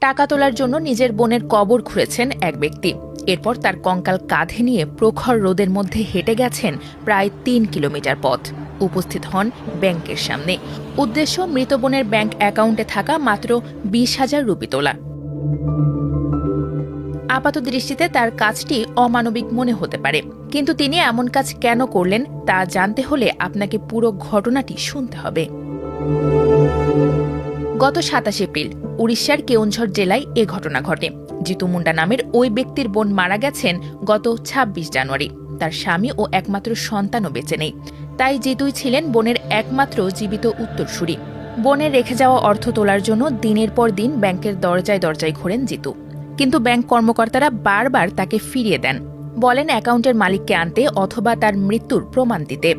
টাকা তোলার জন্য নিজের বোনের কবর খুঁড়েছেন এক ব্যক্তি। এরপর তার কঙ্কাল কাঁধে নিয়ে প্রখর রোদের মধ্যে হেঁটে গেছেন প্রায় ৩ কিলোমিটার পথ। উপস্থিত হন ব্যাংকের সামনে। উদ্দেশ্য মৃত বোনের ব্যাংক অ্যাকাউন্টে থাকা মাত্র ২০,০০০ রুপি তোলা। আপাত দৃষ্টিতে তার কাজটি অমানবিক মনে হতে পারে, কিন্তু তিনি এমন কাজ কেন করলেন তা জানতে হলে আপনাকে পুরো ঘটনাটি শুনতে হবে। গত ২৭ এপ্রিল উড়িষ্যার কেওনঝড় জেলায় এ ঘটনা ঘটে। জিতু মুন্ডা নামের ওই ব্যক্তির বোন মারা গেছেন গত ২৬ জানুয়ারি। তার স্বামী ও একমাত্র সন্তানও বেঁচে নেই। তাই জিতুই ছিলেন বোনের একমাত্র জীবিত উত্তরসূরি। বোনের রেখে যাওয়া অর্থ তোলার জন্য দিনের পর দিন ব্যাংকের দরজায় দরজায় ঘোরেন জিতু, কিন্তু ব্যাংক কর্মকর্তারা বারবার তাকে ফিরিয়ে দেন, বলেন অ্যাকাউন্টের মালিককে আনতে অথবা তার মৃত্যুর প্রমাণ দিতে।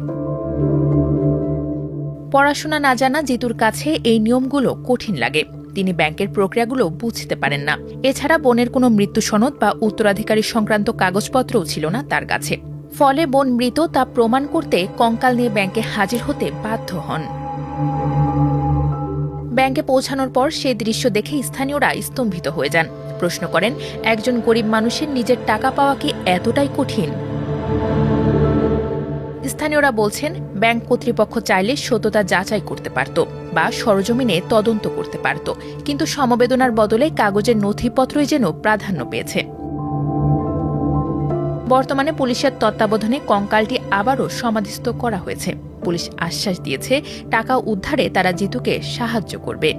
পড়াশোনা না জানা জিতুর কাছে এই নিয়মগুলো কঠিন লাগে। তিনি ব্যাংকের প্রক্রিয়াগুলো বুঝতে পারেন না। এছাড়া বোনের কোনো মৃত্যু সনদ বা উত্তরাধিকারী সংক্রান্ত কাগজপত্রও ছিল না তার কাছে। ফলে বোন মৃত তা প্রমাণ করতে কঙ্কাল নিয়ে ব্যাংকে হাজির হতে বাধ্য হন। ব্যাংকে পৌঁছানোর পর সে দৃশ্য দেখে স্থানীয়রা স্তম্ভিত হয়ে যান। প্রশ্ন করেন, একজন গরিব মানুষের নিজের টাকা পাওয়া কি এতটাই কঠিন? স্থানীয়রা বলছেন, ব্যাংক কর্তৃপক্ষ চাইলে সত্যতা যাচাই করতে পারত বা সরজমিনে তদন্ত করতে পারত, কিন্তু সমবেদনার বদলে কাগজের নথিপত্রই যেন প্রাধান্য পেয়েছে। বর্তমানে পুলিশের তত্ত্বাবধানে কঙ্কালটি আবারও সমাধিস্থ করা হয়েছে। পুলিশ আশ্বাস দিয়েছে, টাকা উদ্ধারে তারা জিতুকে সাহায্য করবে।